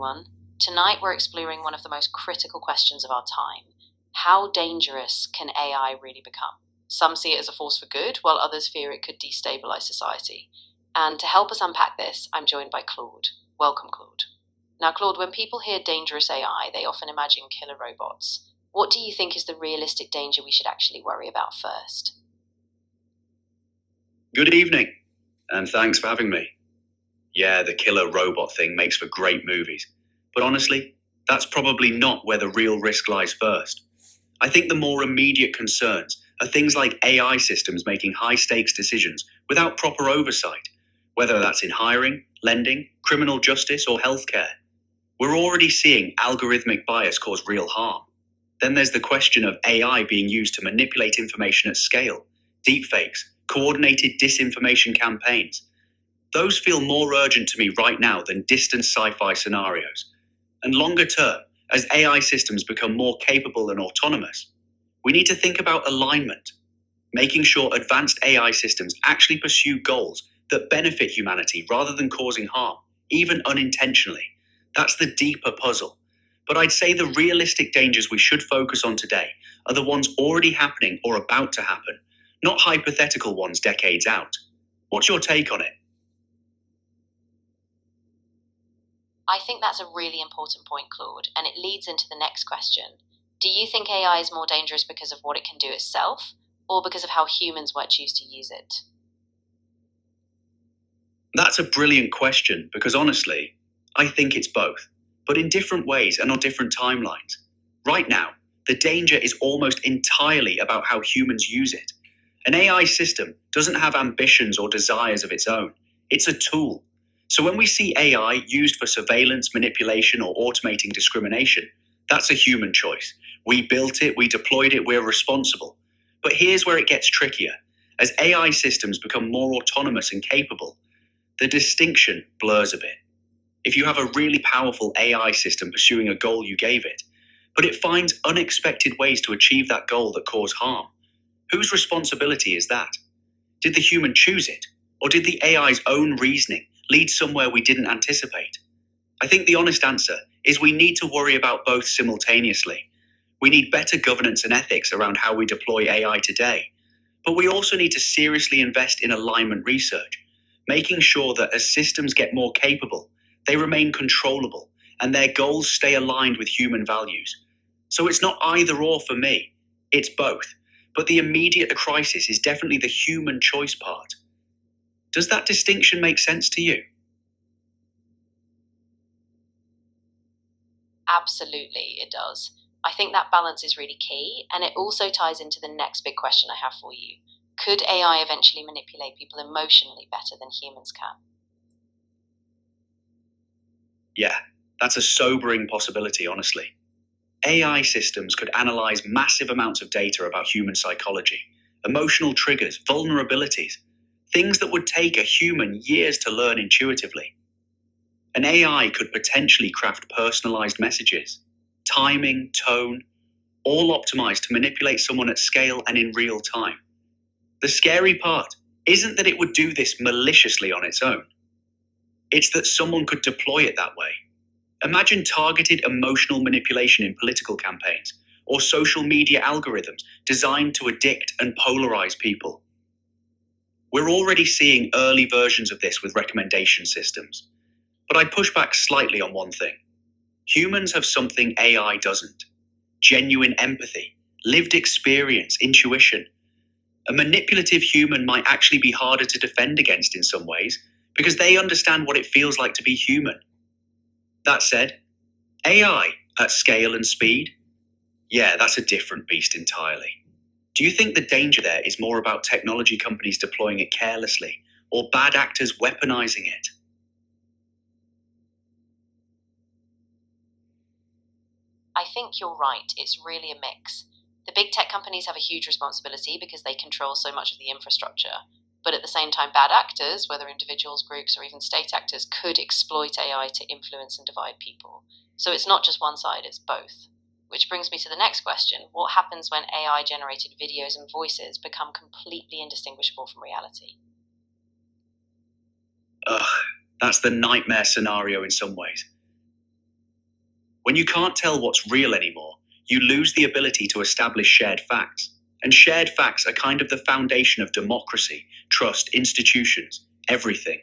everyone. Tonight we're exploring one of the most critical questions of our time. How dangerous can AI really become? Some see it as a force for good, while others fear it could destabilize society. And to help us unpack this, I'm joined by Claude. Welcome, Claude. Now, Claude, when people hear dangerous AI, they often imagine killer robots. What do you think is the realistic danger we should actually worry about first? Good evening, and thanks for having me. Yeah, the killer robot thing makes for great movies. But honestly, that's probably not where the real risk lies first. I think the more immediate concerns are things like AI systems making high-stakes decisions without proper oversight, whether that's in hiring, lending, criminal justice, or healthcare. We're already seeing algorithmic bias cause real harm. Then there's the question of AI being used to manipulate information at scale, deepfakes, coordinated disinformation campaigns. Those feel more urgent to me right now than distant sci-fi scenarios. And longer term, as AI systems become more capable and autonomous, we need to think about alignment, making sure advanced AI systems actually pursue goals that benefit humanity rather than causing harm, even unintentionally. That's the deeper puzzle. But I'd say the realistic dangers we should focus on today are the ones already happening or about to happen, not hypothetical ones decades out. What's your take on it? I think that's a really important point, Claude, and it leads into the next question. Do you think AI is more dangerous because of what it can do itself, or because of how humans might choose to use it? That's a brilliant question because honestly, I think it's both, but in different ways and on different timelines. Right now, the danger is almost entirely about how humans use it. An AI system doesn't have ambitions or desires of its own. It's a tool. So when we see AI used for surveillance, manipulation, or automating discrimination, that's a human choice. We built it, we deployed it, we're responsible. But here's where it gets trickier. As AI systems become more autonomous and capable, the distinction blurs a bit. If you have a really powerful AI system pursuing a goal you gave it, but it finds unexpected ways to achieve that goal that cause harm, whose responsibility is that? Did the human choose it? Or did the AI's own reasoning lead somewhere we didn't anticipate? I think the honest answer is we need to worry about both simultaneously. We need better governance and ethics around how we deploy AI today. But we also need to seriously invest in alignment research, making sure that as systems get more capable, they remain controllable and their goals stay aligned with human values. So it's not either or for me, it's both. But the immediate crisis is definitely the human choice part. Does that distinction make sense to you? Absolutely, it does. I think that balance is really key, and it also ties into the next big question I have for you. Could AI eventually manipulate people emotionally better than humans can? Yeah, that's a sobering possibility, honestly. AI systems could analyze massive amounts of data about human psychology, emotional triggers, vulnerabilities, things that would take a human years to learn intuitively. An AI could potentially craft personalized messages, timing, tone, all optimized to manipulate someone at scale and in real time. The scary part isn't that it would do this maliciously on its own. It's that someone could deploy it that way. Imagine targeted emotional manipulation in political campaigns or social media algorithms designed to addict and polarize people. We're already seeing early versions of this with recommendation systems. But I'd push back slightly on one thing. Humans have something AI doesn't: genuine empathy, lived experience, intuition. A manipulative human might actually be harder to defend against in some ways because they understand what it feels like to be human. That said, AI at scale and speed? Yeah, that's a different beast entirely. Do you think the danger there is more about technology companies deploying it carelessly or bad actors weaponizing it? I think you're right, it's really a mix. The big tech companies have a huge responsibility because they control so much of the infrastructure. But at the same time, bad actors, whether individuals, groups, or even state actors, could exploit AI to influence and divide people. So it's not just one side, it's both. Which brings me to the next question. What happens when AI-generated videos and voices become completely indistinguishable from reality? Ugh, that's the nightmare scenario in some ways. When you can't tell what's real anymore, you lose the ability to establish shared facts. And shared facts are kind of the foundation of democracy, trust, institutions, everything.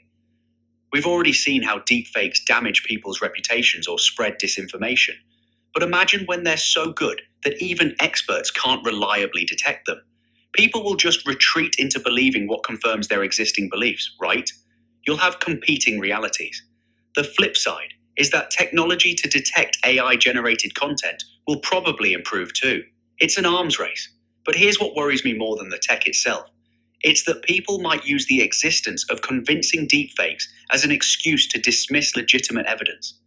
We've already seen how deepfakes damage people's reputations or spread disinformation. But imagine when they're so good that even experts can't reliably detect them. People will just retreat into believing what confirms their existing beliefs, right? You'll have competing realities. The flip side is that technology to detect AI-generated content will probably improve too. It's an arms race. But here's what worries me more than the tech itself. It's that people might use the existence of convincing deepfakes as an excuse to dismiss legitimate evidence.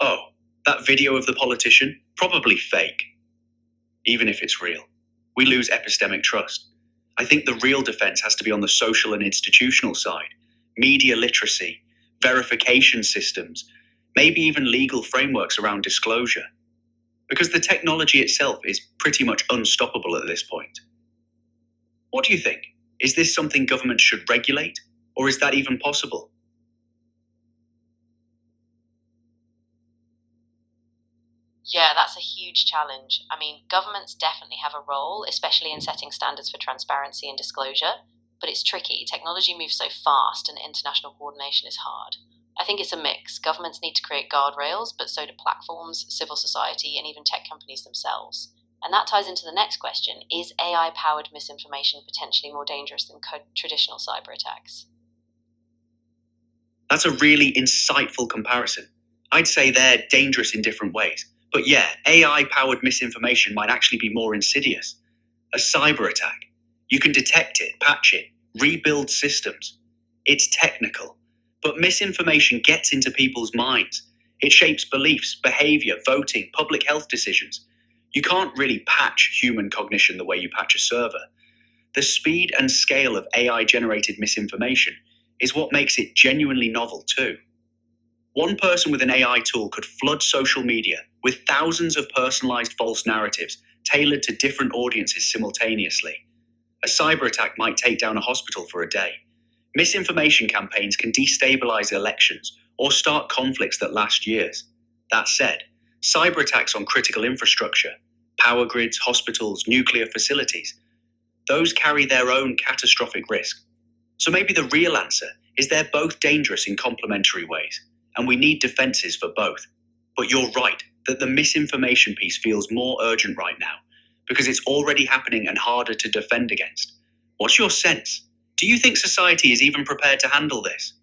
Oh, that video of the politician? Probably fake. Even if it's real. We lose epistemic trust. I think the real defense has to be on the social and institutional side. Media literacy, verification systems, maybe even legal frameworks around disclosure. Because the technology itself is pretty much unstoppable at this point. What do you think? Is this something governments should regulate? Or is that even possible? Yeah, that's a huge challenge. I mean, governments definitely have a role, especially in setting standards for transparency and disclosure, but it's tricky. Technology moves so fast and international coordination is hard. I think it's a mix. Governments need to create guardrails, but so do platforms, civil society, and even tech companies themselves. And that ties into the next question. Is AI powered misinformation potentially more dangerous than traditional cyber attacks? That's a really insightful comparison. I'd say they're dangerous in different ways. But yeah, AI powered misinformation might actually be more insidious. A cyber attack. You can detect it, patch it, rebuild systems. It's technical. But misinformation gets into people's minds. It shapes beliefs, behavior, voting, public health decisions. You can't really patch human cognition the way you patch a server. The speed and scale of AI generated misinformation is what makes it genuinely novel too. One person with an AI tool could flood social media with thousands of personalized false narratives tailored to different audiences simultaneously. A cyber attack might take down a hospital for a day. Misinformation campaigns can destabilize elections or start conflicts that last years. That said, cyber attacks on critical infrastructure, power grids, hospitals, nuclear facilities, those carry their own catastrophic risk. So maybe the real answer is they're both dangerous in complementary ways, and we need defenses for both. But you're right that the misinformation piece feels more urgent right now, because it's already happening and harder to defend against. What's your sense? Do you think society is even prepared to handle this?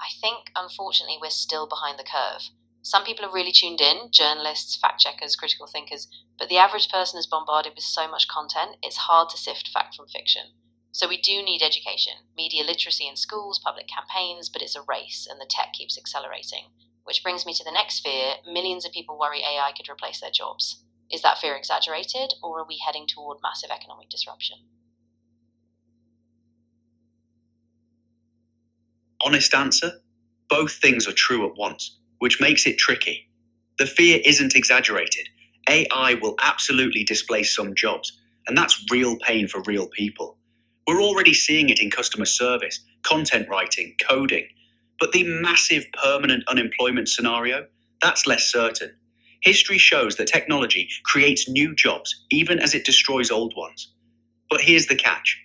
I think, unfortunately, we're still behind the curve. Some people are really tuned in, journalists, fact checkers, critical thinkers, but the average person is bombarded with so much content, it's hard to sift fact from fiction. So we do need education, media literacy in schools, public campaigns, but it's a race and the tech keeps accelerating. Which brings me to the next fear. Millions of people worry AI could replace their jobs. Is that fear exaggerated, or are we heading toward massive economic disruption? Honest answer? Both things are true at once, which makes it tricky. The fear isn't exaggerated. AI will absolutely displace some jobs, and that's real pain for real people. We're already seeing it in customer service, content writing, coding. But the massive permanent unemployment scenario, that's less certain. History shows that technology creates new jobs even as it destroys old ones. But here's the catch.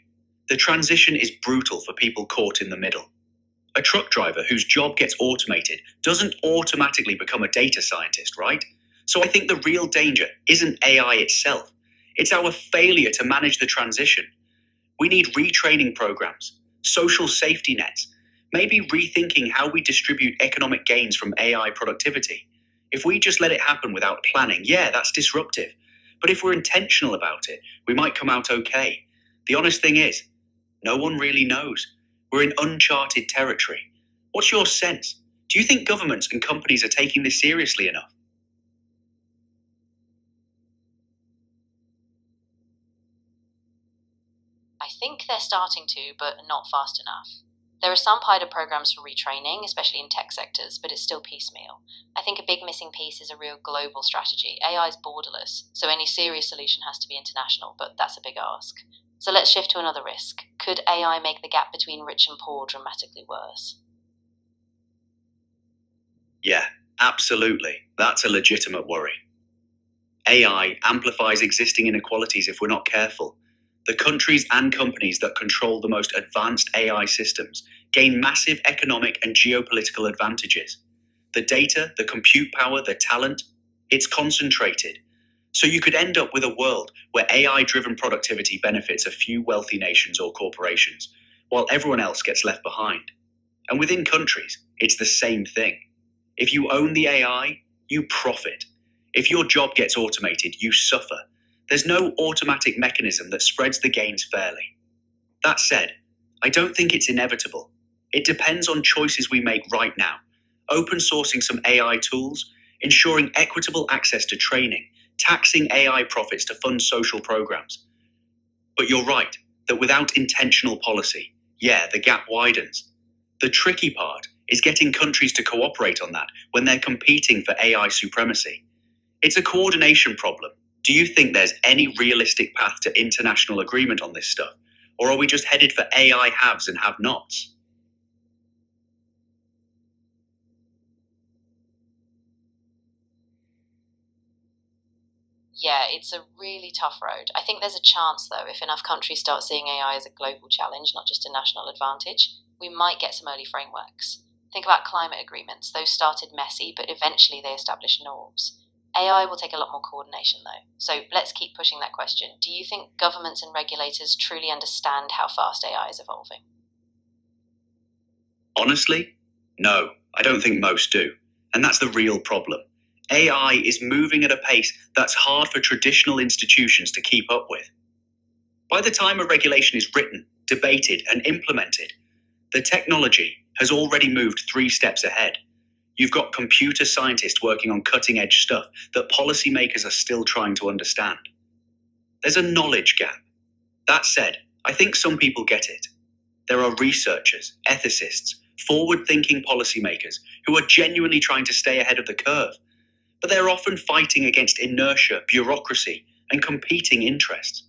The transition is brutal for people caught in the middle. A truck driver whose job gets automated doesn't automatically become a data scientist, right? So I think the real danger isn't AI itself. It's our failure to manage the transition. We need retraining programs, social safety nets, maybe rethinking how we distribute economic gains from AI productivity. If we just let it happen without planning, yeah, that's disruptive. But if we're intentional about it, we might come out okay. The honest thing is, no one really knows. We're in uncharted territory. What's your sense? Do you think governments and companies are taking this seriously enough? I think they're starting to, but not fast enough. There are some pilot programs for retraining, especially in tech sectors, but it's still piecemeal. I think a big missing piece is a real global strategy. AI is borderless, so any serious solution has to be international, but that's a big ask. So let's shift to another risk. Could AI make the gap between rich and poor dramatically worse? Yeah, absolutely. That's a legitimate worry. AI amplifies existing inequalities if we're not careful. The countries and companies that control the most advanced AI systems gain massive economic and geopolitical advantages. The data, the compute power, the talent, it's concentrated. So you could end up with a world where AI driven productivity benefits a few wealthy nations or corporations, while everyone else gets left behind. And within countries, it's the same thing. If you own the AI, you profit. If your job gets automated, you suffer. There's no automatic mechanism that spreads the gains fairly. That said, I don't think it's inevitable. It depends on choices we make right now. Open sourcing some AI tools, ensuring equitable access to training, taxing AI profits to fund social programs. But you're right, that without intentional policy, the gap widens. The tricky part is getting countries to cooperate on that when they're competing for AI supremacy. It's a coordination problem. Do you think there's any realistic path to international agreement on this stuff? Or are we just headed for AI haves and have-nots? Yeah, it's a really tough road. I think there's a chance, though, if enough countries start seeing AI as a global challenge, not just a national advantage, we might get some early frameworks. Think about climate agreements. Those started messy, but eventually they established norms. AI will take a lot more coordination, though. So let's keep pushing that question. Do you think governments and regulators truly understand how fast AI is evolving? Honestly, no, I don't think most do. And that's the real problem. AI is moving at a pace that's hard for traditional institutions to keep up with. By the time a regulation is written, debated, and implemented, the technology has already moved 3 steps ahead. You've got computer scientists working on cutting edge stuff that policymakers are still trying to understand. There's a knowledge gap. That said, I think some people get it. There are researchers, ethicists, forward thinking policymakers who are genuinely trying to stay ahead of the curve, but they're often fighting against inertia, bureaucracy, and competing interests.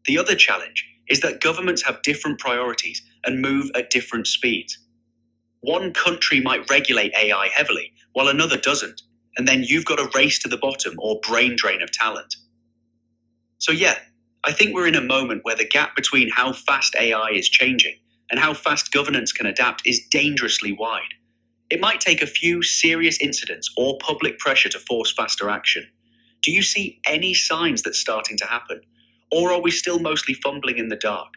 The other challenge is that governments have different priorities and move at different speeds. One country might regulate AI heavily, while another doesn't, and then you've got a race to the bottom or brain drain of talent. So, I think we're in a moment where the gap between how fast AI is changing and how fast governance can adapt is dangerously wide. It might take a few serious incidents or public pressure to force faster action. Do you see any signs that's starting to happen? Or are we still mostly fumbling in the dark?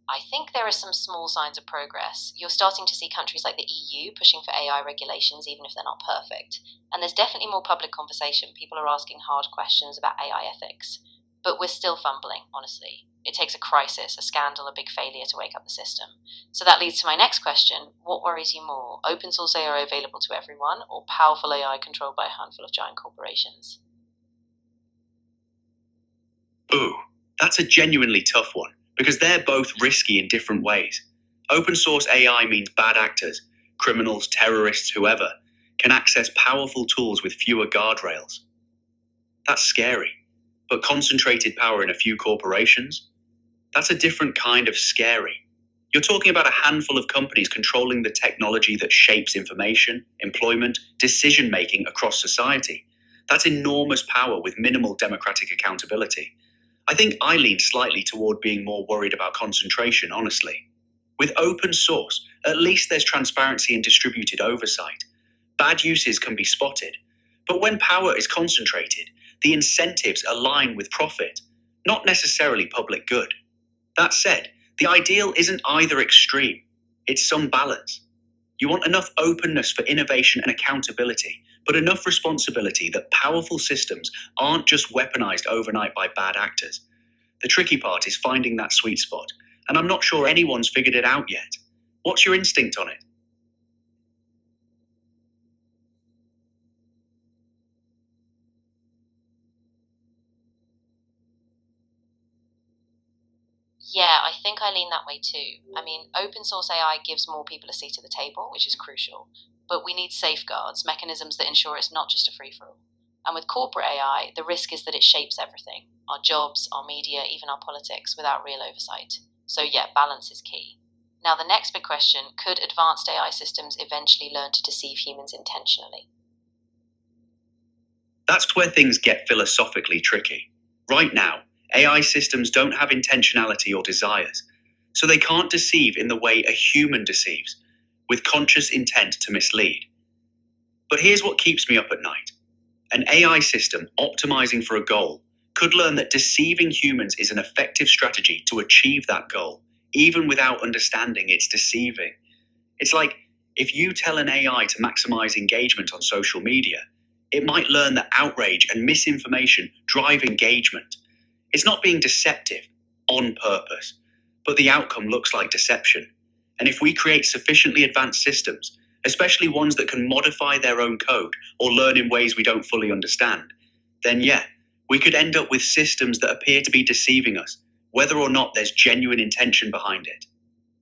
I think there are some small signs of progress. You're starting to see countries like the EU pushing for AI regulations, even if they're not perfect. And there's definitely more public conversation. People are asking hard questions about AI ethics. But we're still fumbling, honestly. It takes a crisis, a scandal, a big failure to wake up the system. So that leads to my next question. What worries you more? Open source AI available to everyone, or powerful AI controlled by a handful of giant corporations? Ooh, that's a genuinely tough one, because they're both risky in different ways. Open source AI means bad actors, criminals, terrorists, whoever, can access powerful tools with fewer guardrails. That's scary. But concentrated power in a few corporations? That's a different kind of scary. You're talking about a handful of companies controlling the technology that shapes information, employment, decision making across society. That's enormous power with minimal democratic accountability. I think I lean slightly toward being more worried about concentration, honestly. With open source, at least there's transparency and distributed oversight. Bad uses can be spotted. But when power is concentrated, the incentives align with profit, not necessarily public good. That said, the ideal isn't either extreme, it's some balance. You want enough openness for innovation and accountability, but enough responsibility that powerful systems aren't just weaponized overnight by bad actors. The tricky part is finding that sweet spot, and I'm not sure anyone's figured it out yet. What's your instinct on it? Yeah, I think I lean that way too. I mean, open source AI gives more people a seat at the table, which is crucial. But we need safeguards, mechanisms that ensure it's not just a free-for-all. And with corporate AI, the risk is that it shapes everything, our jobs, our media, even our politics, without real oversight. So yeah, balance is key. Now the next big question, could advanced AI systems eventually learn to deceive humans intentionally? That's where things get philosophically tricky. Right now, AI systems don't have intentionality or desires, so they can't deceive in the way a human deceives, with conscious intent to mislead. But here's what keeps me up at night. An AI system optimizing for a goal could learn that deceiving humans is an effective strategy to achieve that goal, even without understanding it's deceiving. It's like if you tell an AI to maximize engagement on social media, it might learn that outrage and misinformation drive engagement. It's not being deceptive on purpose, but the outcome looks like deception. And if we create sufficiently advanced systems, especially ones that can modify their own code or learn in ways we don't fully understand, then yeah, we could end up with systems that appear to be deceiving us, whether or not there's genuine intention behind it.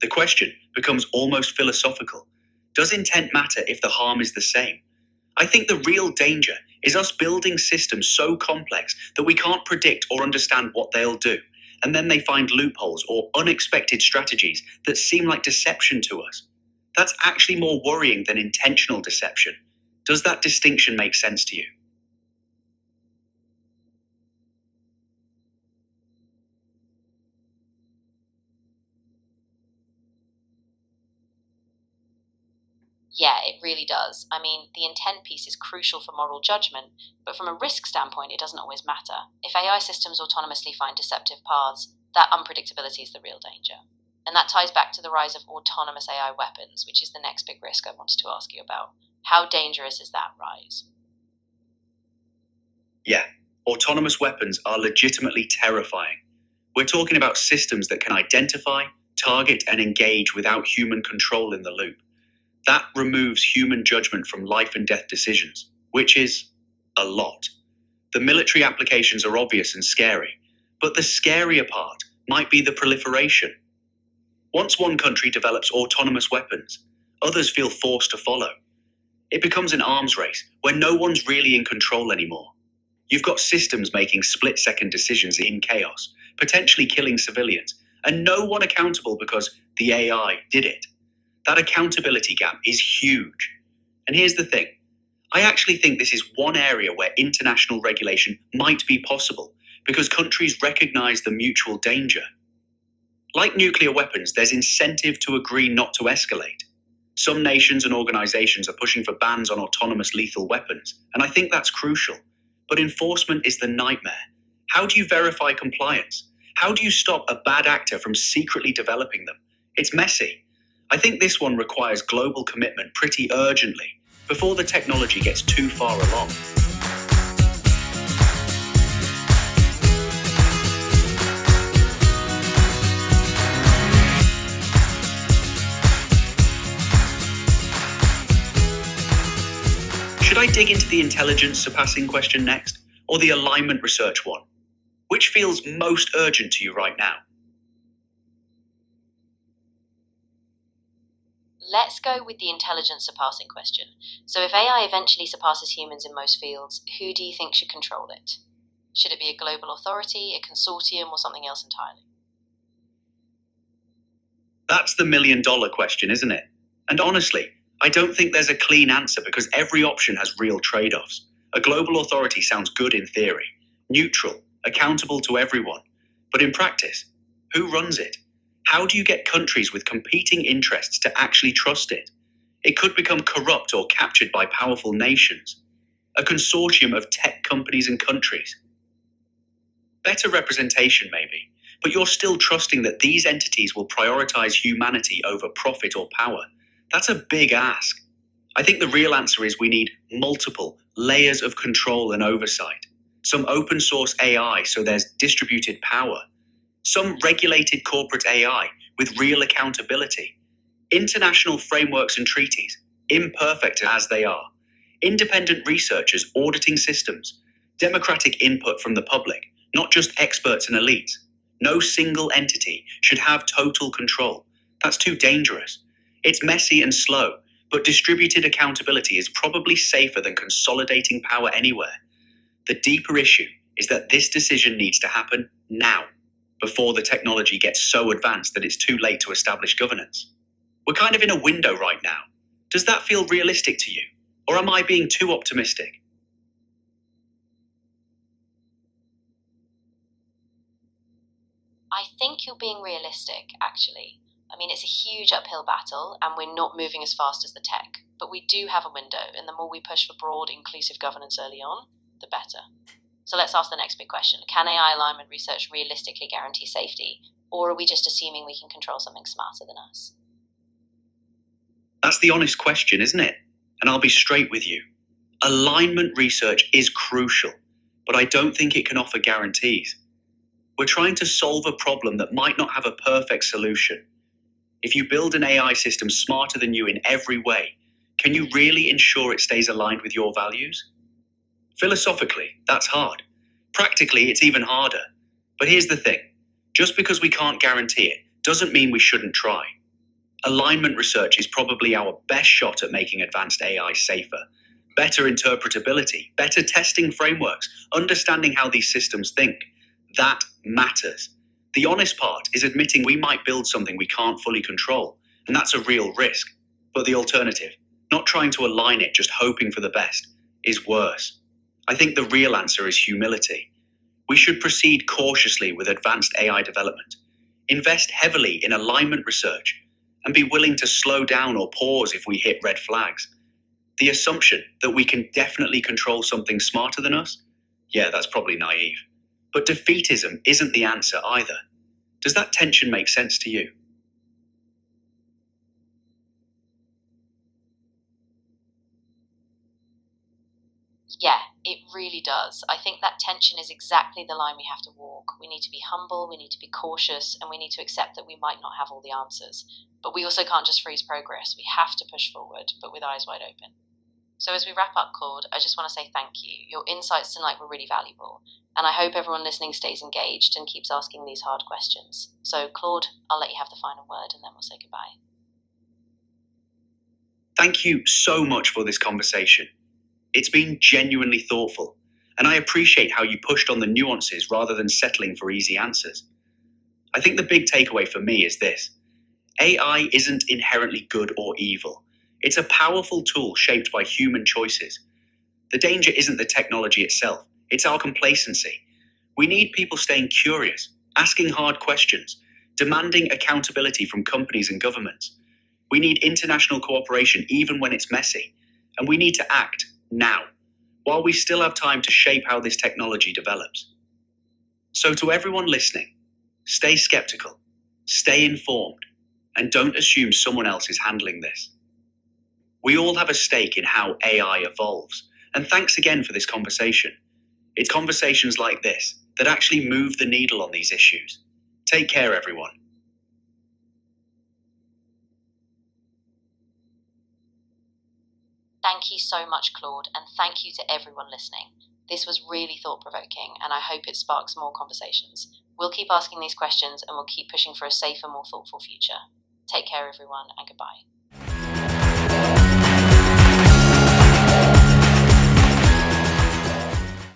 The question becomes almost philosophical. Does intent matter if the harm is the same? I think the real danger is us building systems so complex that we can't predict or understand what they'll do, and then they find loopholes or unexpected strategies that seem like deception to us. That's actually more worrying than intentional deception. Does that distinction make sense to you? Yeah, it really does. I mean, the intent piece is crucial for moral judgment, but from a risk standpoint, it doesn't always matter. If AI systems autonomously find deceptive paths, that unpredictability is the real danger. And that ties back to the rise of autonomous AI weapons, which is the next big risk I wanted to ask you about. How dangerous is that rise? Yeah, autonomous weapons are legitimately terrifying. We're talking about systems that can identify, target, and engage without human control in the loop. That removes human judgment from life and death decisions, which is a lot. The military applications are obvious and scary, but the scarier part might be the proliferation. Once one country develops autonomous weapons, others feel forced to follow. It becomes an arms race where no one's really in control anymore. You've got systems making split-second decisions in chaos, potentially killing civilians, and no one accountable because the AI did it. That accountability gap is huge. And here's the thing. I actually think this is one area where international regulation might be possible because countries recognize the mutual danger. Like nuclear weapons, there's incentive to agree not to escalate. Some nations and organizations are pushing for bans on autonomous lethal weapons, and I think that's crucial. But enforcement is the nightmare. How do you verify compliance? How do you stop a bad actor from secretly developing them? It's messy. I think this one requires global commitment pretty urgently before the technology gets too far along. Should I dig into the intelligence surpassing question next, or the alignment research one? Which feels most urgent to you right now? Let's go with the intelligence surpassing question. So if AI eventually surpasses humans in most fields, who do you think should control it? Should it be a global authority, a consortium, or something else entirely? That's the million-dollar question, isn't it? And honestly, I don't think there's a clean answer because every option has real trade-offs. A global authority sounds good in theory, neutral, accountable to everyone. But in practice, who runs it? How do you get countries with competing interests to actually trust it? It could become corrupt or captured by powerful nations. A consortium of tech companies and countries. Better representation, maybe, but you're still trusting that these entities will prioritize humanity over profit or power. That's a big ask. I think the real answer is we need multiple layers of control and oversight. Some open source AI so there's distributed power. Some regulated corporate AI with real accountability. International frameworks and treaties, imperfect as they are. Independent researchers auditing systems. Democratic input from the public, not just experts and elites. No single entity should have total control. That's too dangerous. It's messy and slow, But distributed accountability is probably safer than consolidating power anywhere. The deeper issue is that this decision needs to happen now, before the technology gets so advanced that it's too late to establish governance. We're kind of in a window right now. Does that feel realistic to you? Or am I being too optimistic? I think you're being realistic, actually. I mean, it's a huge uphill battle, and we're not moving as fast as the tech. But we do have a window, and the more we push for broad, inclusive governance early on, the better. So let's ask the next big question. Can AI alignment research realistically guarantee safety, or are we just assuming we can control something smarter than us? That's the honest question, isn't it? And I'll be straight with you. Alignment research is crucial, but I don't think it can offer guarantees. We're trying to solve a problem that might not have a perfect solution. If you build an AI system smarter than you in every way, can you really ensure it stays aligned with your values? Philosophically, that's hard. Practically, it's even harder. But here's the thing. Just because we can't guarantee it doesn't mean we shouldn't try. Alignment research is probably our best shot at making advanced AI safer. Better interpretability, better testing frameworks, understanding how these systems think. That matters. The honest part is admitting we might build something we can't fully control, and that's a real risk. But the alternative, not trying to align it, just hoping for the best, is worse. I think the real answer is humility. We should proceed cautiously with advanced AI development, invest heavily in alignment research, and be willing to slow down or pause if we hit red flags. The assumption that we can definitely control something smarter than us? Yeah, that's probably naive. But defeatism isn't the answer either. Does that tension make sense to you? Yeah, it really does. I think that tension is exactly the line we have to walk. We need to be humble, we need to be cautious, and we need to accept that we might not have all the answers. But we also can't just freeze progress. We have to push forward, but with eyes wide open. So as we wrap up, Claude, I just want to say thank you. Your insights tonight were really valuable, and I hope everyone listening stays engaged and keeps asking these hard questions. So, Claude, I'll let you have the final word, and then we'll say goodbye. Thank you so much for this conversation. It's been genuinely thoughtful, and I appreciate how you pushed on the nuances rather than settling for easy answers. I think the big takeaway for me is this. AI isn't inherently good or evil. It's a powerful tool shaped by human choices. The danger isn't the technology itself, it's our complacency. We need people staying curious, asking hard questions, demanding accountability from companies and governments. We need international cooperation even when it's messy, and we need to act now, while we still have time to shape how this technology develops. So to everyone listening, stay skeptical, stay informed, and don't assume someone else is handling this. We all have a stake in how AI evolves, and thanks again for this conversation. It's conversations like this that actually move the needle on these issues. Take care, everyone. Thank you so much, Claude, and thank you to everyone listening. This was really thought-provoking, and I hope it sparks more conversations. We'll keep asking these questions, and we'll keep pushing for a safer, more thoughtful future. Take care, everyone, and goodbye.